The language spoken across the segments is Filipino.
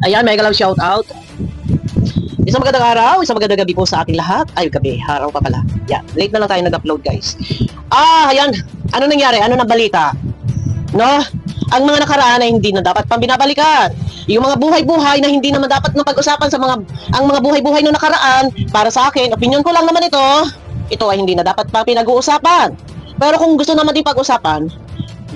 Ayan, mega love shout out. Isang magandang araw, isang magandang gabi po sa ating lahat. Ay, gabi, araw pa pala. Yan, late na lang tayo nag-upload, guys. Ayan, ano nangyari? Ano na balita? No? Ang mga nakaraan ay hindi na dapat pang binabalikan. Yung mga buhay-buhay na hindi naman dapat na pag-usapan sa ang mga buhay-buhay na nakaraan, para sa akin, opinion ko lang naman ito ay hindi na dapat pa pinag-uusapan. Pero kung gusto naman din pag-usapan,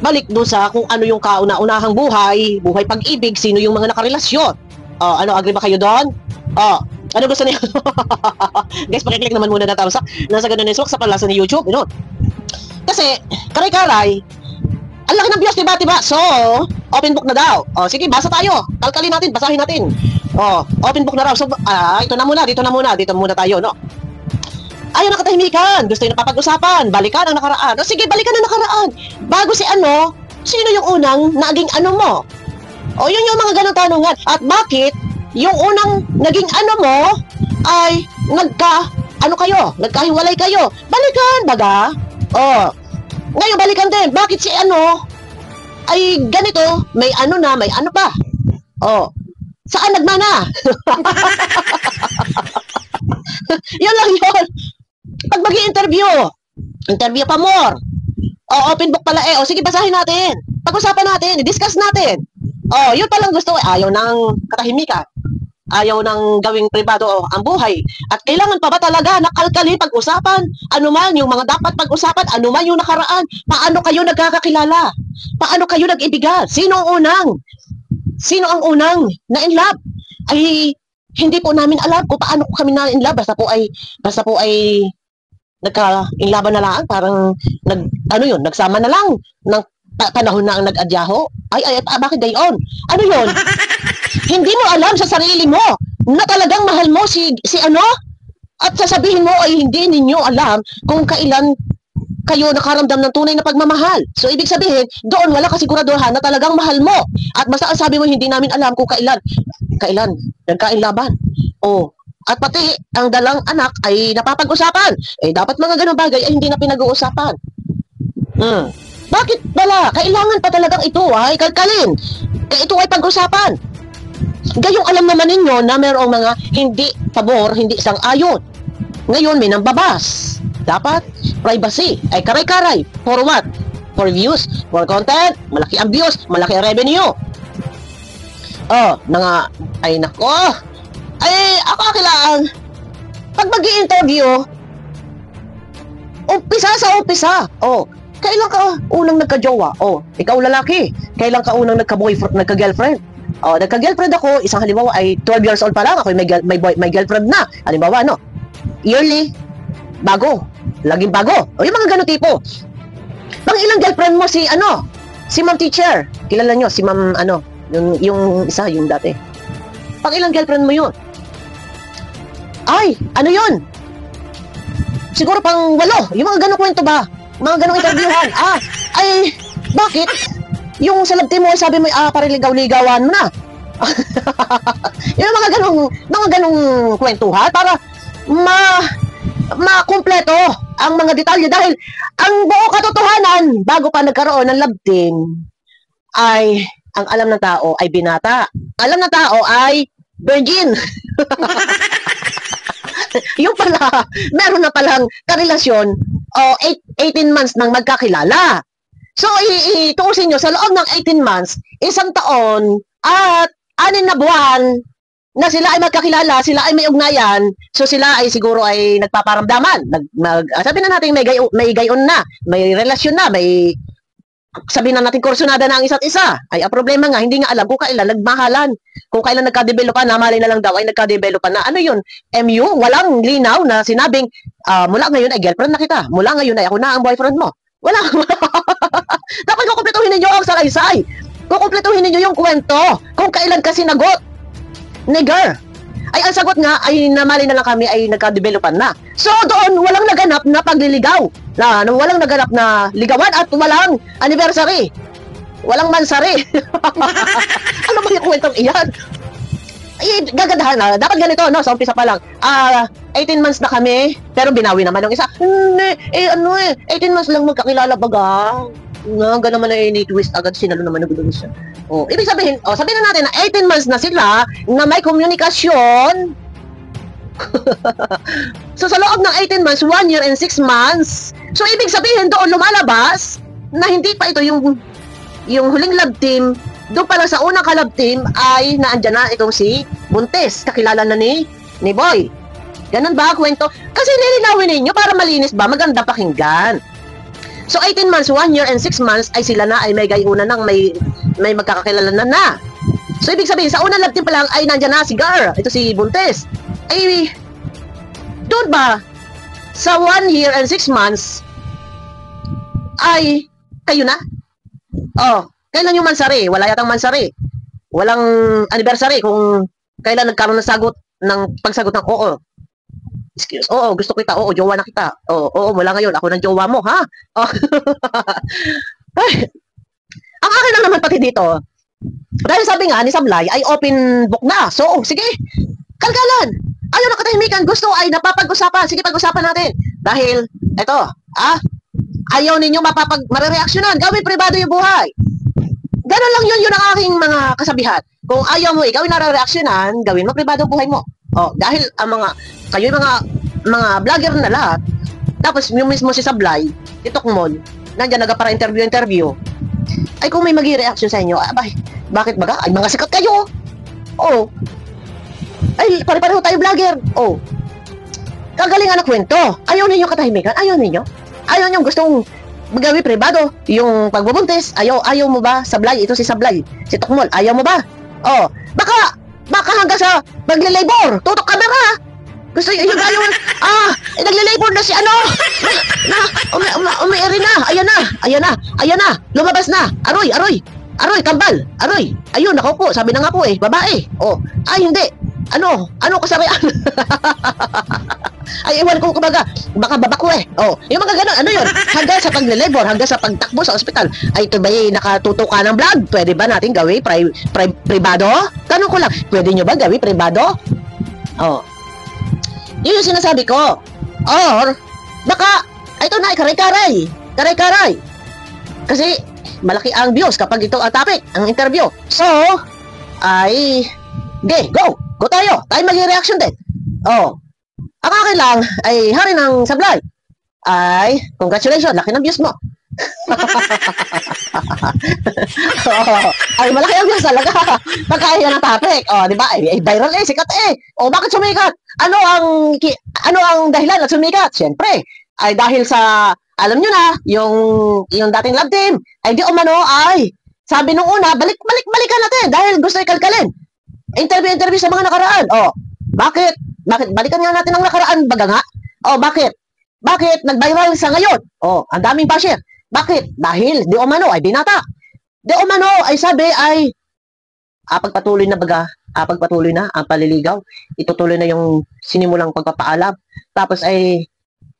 balik doon sa kung ano yung kauna-unahang buhay pag-ibig, sino yung mga nakarelasyon. Ano, agree ba kayo doon? Ano gusto niyo? Guys, pakiclick naman muna na thumbs up. Nasa ganun yung sa palasa ni YouTube, Kasi, karay-karay, ang laki ng views, diba? So, open book na daw. Sige, basa tayo. Kalkalin natin, basahin natin. Open book na raw. So, dito muna tayo, no? Ayaw na katahimikan. Gusto yung napapag-usapan. Balikan ang nakaraan. Sige, balikan ang nakaraan. Bago sino yung unang naging ano mo? Yun yung mga ganong tanungan. At bakit yung unang naging ano mo ay nagkahiwalay kayo? Balikan, baga? Ngayon, balikan din. Bakit si ay ganito, may ano pa? Saan nagmana? Yun lang yun. Pag mag-i-interview pa more. Open book pala sige, basahin natin. Pag-usapan natin, discuss natin. Yun palang gusto. Ayaw ng katahimikan. Ayaw ng gawing pribado ang buhay. At kailangan pa ba talaga nakalkali pag-usapan? Ano man yung mga dapat pag-usapan? Ano man yung nakaraan? Paano kayo nagkakakilala? Paano kayo nag-ibigan? Sino ang unang na-in-love? Ay, hindi po namin alam kung paano kami na-in-love. Basta po ay nagka-in-love na lang. Parang, nagsama na lang ng panahon na ang nag-adyaho. Ay, bakit gayon? Ano yun? Hindi mo alam sa sarili mo na talagang mahal mo si at sasabihin mo ay hindi ninyo alam kung kailan kayo nakaramdam ng tunay na pagmamahal. So, ibig sabihin, doon wala kasiguraduhan na talagang mahal mo. At basta ang sabi mo, hindi namin alam kung kailan nagkainlaban. At pati ang dalang anak ay napapag-usapan. Dapat mga ganong bagay ay hindi na pinag-uusapan. Bakit bala? Kailangan pa talagang ito ay kalkalin. Ito ay pag-usapan. Gayong alam naman ninyo na mayroong mga hindi pabor, hindi sang-ayon. Ngayon may nambabas. Dapat privacy. Ay karay-karay. For what? For views, for content. Malaki ang views, malaki ang revenue. Ay nako. Ay ako kailangan pag mag-i-interview umpisa. Kailan ka unang nagka-jowa? Ikaw lalaki. Kailan ka unang nagka-boyfriend, nagka-girlfriend? Nagka-girlfriend ako, isang halimbawa ay 12 years old pa lang, ako may girlfriend na. Halimbawa, yearly, bago. Laging bago. Yung mga ganun tipo. Pang ilang girlfriend mo si Ma'am Teacher. Kilala nyo, si Ma'am, yung isa, yung dati. Pang ilang girlfriend mo yun? Ay, ano yun? Siguro pang 8. Yung mga ganun kwento ba? Mga ganong interviewhan. Ay, bakit? Yung sa lab team mo, sabi mo, pariligaw-ligawan mo na. Yung mga ganong kwentuhan para makumpleto ang mga detalye dahil ang buo katotohanan bago pa nagkaroon ng lab team ay ang alam ng tao ay binata. Alam ng tao ay virgin. Yung pala, meron na palang karelasyon 18 months nang magkakilala. So, ituusin nyo, sa loob ng 18 months, 1 taon, at 6 na buwan, na sila ay magkakilala, sila ay may ugnayan, so sila ay siguro ay nagpaparamdaman. Sabi na natin may gayon na, may relasyon na, sabi na natin kursunada na ang isa't isa. Ay, ang problema nga, hindi nga alam kung kailan nagmahalan. Kung kailan nagka-developan na, mali na lang daw ay nagka-developan na. Ano yun? MU? Walang linaw na sinabing, mula ngayon ay girlfriend na kita. Mula ngayon ay ako na ang boyfriend mo. Wala. Dapat kukumpletuhin ninyo ang salaysay. Kukumpletuhin ninyo yung kwento. Kung kailan ka sinagot. Nigger. Ay, ang sagot nga ay namali na lang kami ay nagka-developan na. So, doon, walang naganap na pagliligaw. Walang naganap na ligawan at walang anniversary. Walang mansari. Ano ba yung kwentong iyan? Ay, gagandahan na. Dapat ganito, sa umpisa pa lang. 18 months na kami, pero binawi naman yung isa. 18 months lang magkakilala baga. No, ganun naman na ini-twist agad, sinalo naman na gulo siya. Oh, ibig sabihin, sabihin na natin na 18 months na sila na may komunikasyon. So sa loob ng 18 months, 1 year and 6 months, so ibig sabihin doon lumalabas na hindi pa ito yung huling love team. Doon pa lang sa unang ka-love team ay naandyan na itong si Buntes, kakilala na ni Boy. Ganun ba kwento? Kasi lilinawin ninyo para malinis ba, maganda pakinggan. So 18 months, 1 year and 6 months ay sila na ay may gayuna nang may magkakakilala na. So ibig sabihin sa unang love team pa lang ay nandiyan na si Gar, ito si Buntes. Ay doon ba sa 1 year and 6 months ay kayo na? Kailan yung mansari? Wala yatang mansari. Walang anniversary kung kailan nagkaroon ng pagsagot ng oo. Excuse, gusto kita. Oo, jowa na kita. Oo, mula ngayon, ako ng jowa mo, ha? Ay, ang akin lang naman pati dito, dahil sabi nga ni Sablay, ay open book na. So, sige, kalkalan. Ayaw na katahimikan. Gusto ay napapag-usapan. Sige, pag-usapan natin. Dahil, eto, ayaw ninyo marireaksyonan. Gawin pribado yung buhay. Ganon lang yun ang aking mga kasabihan. Kung ayaw mo ikaw yung nare-reaksyonan, gawin mo pribado buhay mo. Dahil ang kayo yung mga vlogger na lahat, tapos yung mismo si Sablay, si Tokmol, nandiyan para interview, ay kung may magi-reaction sa inyo, bakit baga? Ay mga sikat kayo. Ay pare-pareho tayo vlogger. Kagalingan na kwento. Ayaw ninyo katahimikan, ayaw ninyo gustong gawin pribado yung pagbubuntis. Ayaw mo ba Sablay? Ito si Sablay, si Tokmol, ayaw mo ba? Baka hanggang sa magle-labor, tutok camera. Gusto yung ayaw, nagle-labor na si umiiri na, ayan na, lumabas na, aroy, kambal, ayun, ako po, sabi na nga po babae, ay hindi, ano kasarian, ay iwan ko baka babako yung mga ganon, ano yun, hanggang sa pagle-labor, hanggang sa pagtakbo sa ospital, ay ito ba'y nakatutok ka ng vlog, pwede ba natin gawin privado? Tanong ko lang, pwede nyo ba gawin privado? Yun yung sinasabi ko. Or, baka, ito na, karay-karay. Kasi, malaki ang views kapag ito ang topic, ang interview. So, ay, go tayo. Tayo mag-reaction din. Ang akin lang, ay hari ng Sablay. Ay, congratulations, laki ng views mo. Ay malaki ang views talaga pagkaya ng topic, di ba? Ay viral sikat bakit sumikat? Ano ang dahilan at sumikat? Siyempre ay dahil sa, alam nyo na, yung dating love team ay di umano ay sabi nung una, balikan natin dahil gusto ikalkalin interview sa mga nakaraan. Bakit balikan nga natin ang nakaraan baga nga? Bakit nag-viral sa ngayon? Ang daming pa-share. Bakit? Dahil di umano ay binata. Di umano ay sabi ay pagpatuloy na ang paliligaw. Itutuloy na yung sinimulang pagpapaalam. Tapos ay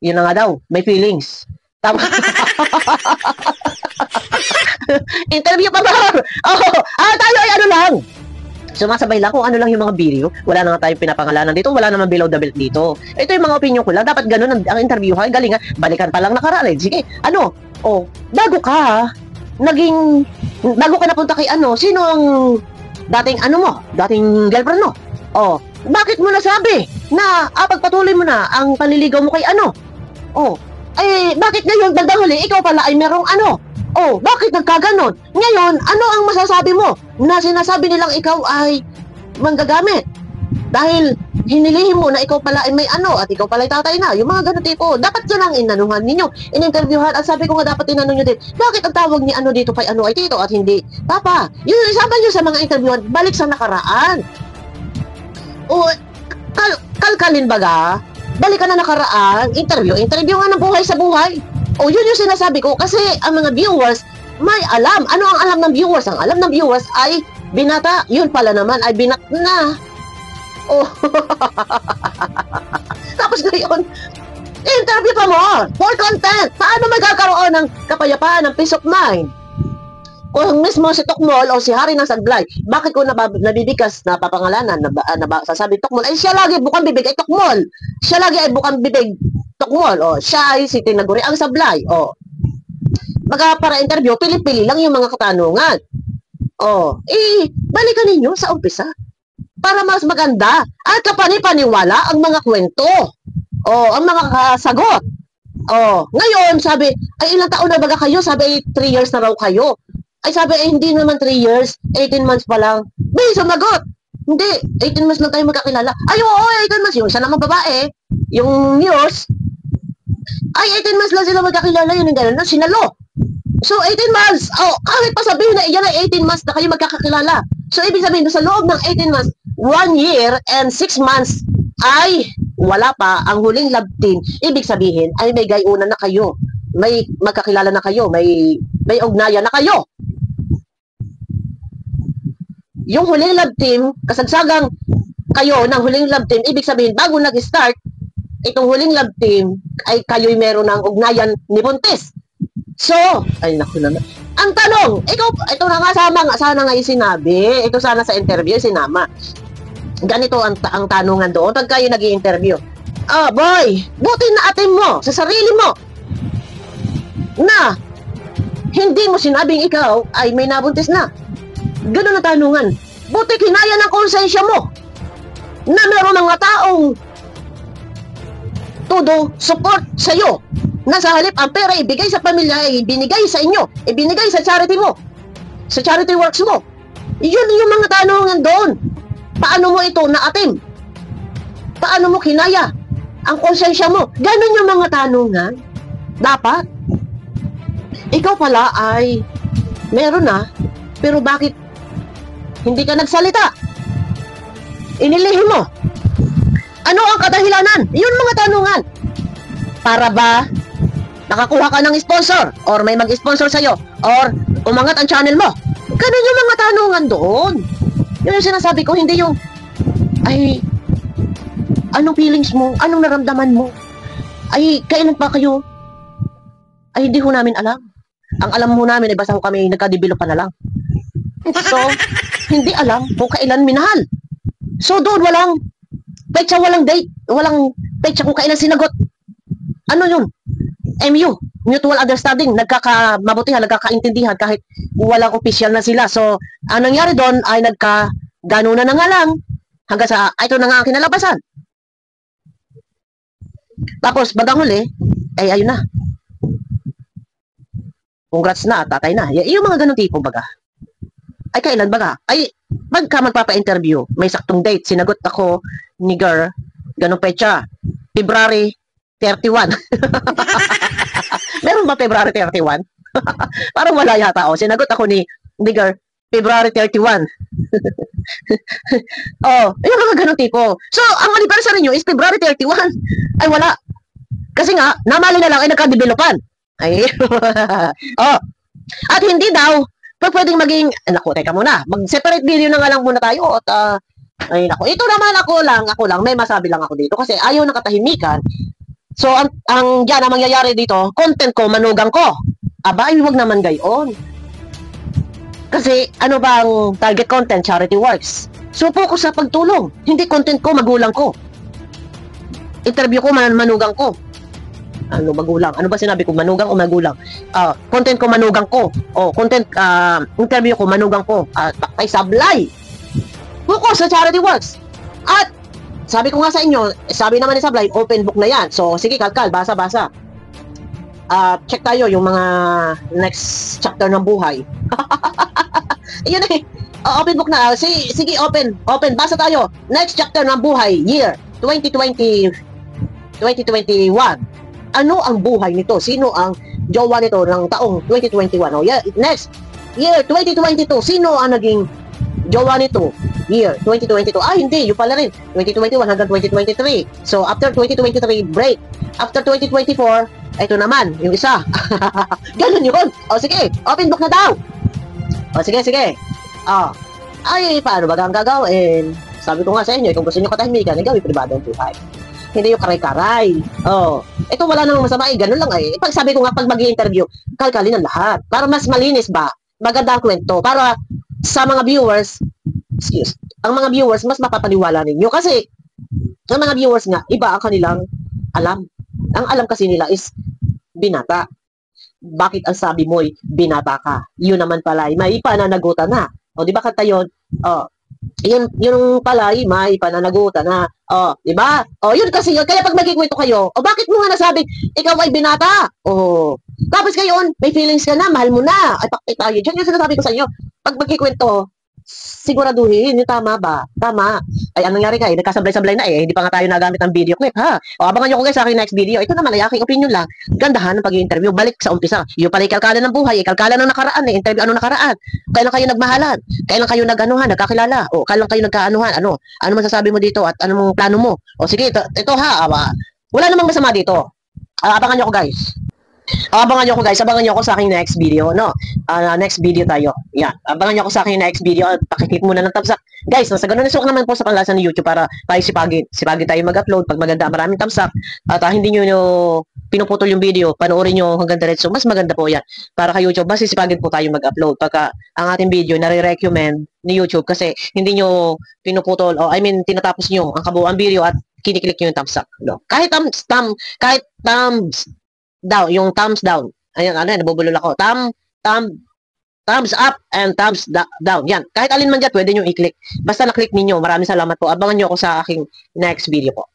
yun na nga daw, may feelings. Tapos interview pa ba? Tayo ay ano lang. Sumasabay lang kung ano lang yung mga video. Wala na nga tayong pinapangalanan dito. Wala naman below the belt dito. Ito yung mga opinion ko lang. Dapat ganun ang interview ha. Galing ha. Balikan pa lang nakaraan. Sige. Bago ka napunta kay sino ang dating girlfriend mo? Bakit mo nasabi na pagpatuloy mo na ang panliligaw mo kay bakit ngayon bandang huli ikaw pala ay merong bakit nagkaganon? Ngayon, ano ang masasabi mo na sinasabi nilang ikaw ay manggagamit? Dahil hinilihin mo na ikaw pala ay may at ikaw pala ay tatay na. Yung mga ganun tipo, dapat yun ang inanuhan ninyo, in-interviewhan. At sabi ko nga dapat tinanong nyo din, bakit ang tawag ni dito kay ay tito at hindi papa? Yun, isaban nyo sa mga interviewhan, balik sa nakaraan. Kalkalin baga, balikan na nakaraan, interview nga ng buhay sa buhay. Yun yung sinasabi ko kasi ang mga viewers may alam. Ano ang alam ng viewers? Ang alam ng viewers ay binata. Yun pala naman ay binat na. Tapos ngayon, interview pa mo for content. Paano magkakaroon ng kapayapaan, ng peace of mind? Kung mismo si Tokmol o si Hari ng Sablay, bakit ko nabibigas na papangalanan sasabi Tokmol, ay siya lagi bukang bibig ay Tokmol. Siya lagi ay bukang bibig Tokmol. Siya ay si Tinaguri ang Sablay. Baka para interview, pili-pili lang yung mga katanungan. Balikan ninyo sa umpisa para mas maganda at kapani-paniwala ang mga kwento. Ang mga sagot. Ngayon, sabi, ay ilang taon na baga kayo? Sabi, 3 years na raw kayo. Ay sabi, hindi naman 3 years, 18 months pa lang. May sumagot. Hindi, 18 months lang tayo magkakilala. Ay, oo, 18 months. Yung isa naman babae, yung news, ay 18 months lang sila magkakilala. Yun yung gano'n, sinalo. So, 18 months, kahit pa sabihin na iyan ay 18 months na kayo magkakakilala. So, ibig sabihin, sa loob ng 18 months, 1 year and 6 months, ay wala pa ang huling love team. Ibig sabihin, ay may gayunan na kayo. May magkakilala na kayo. May ugnayan na kayo. Yung huling love team, kasagsagang kayo ng huling love team, ibig sabihin, bago nag-start, itong huling love team, ay kayo'y meron ng ugnayan ni Buntis. So, ay naku naman. Ang tanong, ito na nga sana nga yung sinabi, ito sana sa interview, sinama. Ganito ang tanungan doon pag kayo nag-i-interview. Boy, buti na atin mo sa sarili mo na hindi mo sinabing ikaw ay may nabuntis na. Ganun ang tanungan. Buti kinaya ng konsensya mo na meron mga taong todo support sa iyo na sa halip ang pera ibigay sa pamilya ay ibinigay sa inyo, ibinigay sa charity mo, sa charity works mo. Yun yung mga tanungan doon. Paano mo ito naatim? Paano mo kinaya ang konsensya mo? Ganun yung mga tanungan. Dapat. Ikaw pala ay meron na, pero bakit hindi ka nagsalita? Inilihim mo. Ano ang kadahilanan? Yun mga tanungan. Para ba nakakuha ka ng sponsor? Or may mag-sponsor sa'yo? Or umangat ang channel mo? Ganun yung mga tanungan doon. Yun yung sinasabi ko, hindi yung, ay, anong feelings mo? Anong naramdaman mo? Ay, kailan pa kayo? Ay, hindi ho namin alam. Ang alam ho namin ay basta ho kami nagka-develop pa na lang. So, hindi alam kung kailan minahal. So, doon walang petsa, walang date, walang petsa kung kailan sinagot. Ano yun? MU, mutual understanding, nagkakamabutihan, nagkakaintindihan kahit walang official na sila. So, ang nangyari doon ay nagka-ganunan na nga lang hanggang sa, ito na nga ang kinalabasan. Tapos, bagang huli, ay ayun na. Congrats na, tatay na. Yung mga ganun tipo baga. Ay, kailan baga? Ay, pagka magpapa-interview, may saktong date, sinagot ako ni girl, ganun petsa, February 31. Meron ba February 31? Parang wala yata. Sinagot ako ni girl, February 31. Yung mga ganun tipo. So, ang anniversary nyo is February 31. Ay, wala. Kasi nga, namali na lang ay nagka-developan. Ay, At hindi daw, pwedeng maging, naku, teka muna, mag-separate video na nga lang muna tayo. At, ay, naku, ito naman ako lang, may masabi lang ako dito. Kasi ayaw ng katahimikan. So, ang yan ang mangyayari dito, content ko, manugang ko. Aba, ay, huwag naman gayon. Kasi, ano ba ang target content? Charity works. So, focus sa pagtulong. Hindi content ko, magulang ko. Interview ko, manugang ko. Ano, magulang? Ano ba sinabi ko? Manugang o magulang? Content ko, manugang ko. Interview ko, manugang ko. Kay Sablay. Focus sa charity works. At, sabi ko nga sa inyo, sabi naman ni Sablay, open book na yan. So, sige, kalkal, basa-basa. Check tayo yung mga next chapter ng buhay. Yun eh. Open book na. Sige, open. Basa tayo. Next chapter ng buhay, year 2020, 2021. Ano ang buhay nito? Sino ang jowa nito ng taong 2021? Next, year 2022. Sino ang naging jowa nito? Year 2022. Hindi. Yung pala rin. 2021 hanggang 2023. So, after 2023, break. After 2024, ito naman, yung isa. Ganun yun. Sige. Open book na daw. Sige. Ay, paano ba ang gagawin? Sabi ko nga sa inyo, kung gusto nyo katahimikan, gawin pribado ang buhay. Hindi yung karay-karay. Ito wala namang masama. Ganun lang eh. Pag sabi ko nga, pag mag-i-interview, kalkalin ang lahat. Para mas malinis ba? Maganda ang kwento. Para sa mga viewers, ang mga viewers, mas mapapaniwala ninyo. Kasi, ang mga viewers nga, iba ang kanilang alam. Ang alam kasi nila is binata. bakit ang sabi mo'y binata ka? Yun naman pala, may pananagutan na. O, di ba kanta yun? O, yun pala, may pananagutan na. O, di ba? O, yun kasi yun. Kaya pag magkikwento kayo, o bakit mo nga nasabing, ikaw ay binata? O, tapos ngayon, may feelings ka na, mahal mo na. Ay, pakit tayo. Diyan yung sinasabi ko sa inyo. Pag magkikwento, siguraduhin, yung tama ba? Tama. Ay, anong nangyari ka? Nagkasablay-sablay na eh. Hindi pa nga tayo nagamit ng video clip, ha? O, abangan nyo ko guys sa aking next video. Ito naman ay aking opinion lang. Gandahan ng pag-i-interview. Balik sa umpisa. Yung pala ikalkala ng buhay, ikalkala ng nakaraan eh. Interview ano nakaraan. Kailan kayo nagmahalan? Kailan kayo nag-anuhan, nagkakilala? O, kailan kayo nagkaanuhan? Ano? Ano masasabi mo dito at anong plano mo? O, sige, ito ha. Wala namang masama dito. Abangan nyo ko guys. Abangan nyo ko guys, abangan nyo ako sa aking next video, no? Next video tayo. Yan. Abangan nyo ako sa aking next video at pakiclick muna ng thumbs up. Guys, nasa ganun na naman po sa panlasa ng YouTube para tayo sipagin. Sipagin tayo mag-upload pag maganda, maraming thumbs up. At hindi nyo pinuputol yung video, panoorin nyo hanggang diretso. Mas maganda po yan. Para kay YouTube, mas sisipagin po tayo mag-upload. Pagka ang ating video nare-recommend ni YouTube kasi hindi nyo pinuputol, o I mean, tinatapos nyo ang kabuuan video at kiniklik nyo yung thumbs up. No? Kahit thumbs down, yung thumbs down. Ayan, nabubulol ako. Thumbs up and thumbs down. Yan. Kahit alin man dyan, pwede nyo i-click. Basta na-click ninyo. Maraming salamat po. Abangan nyo ako sa aking next video po.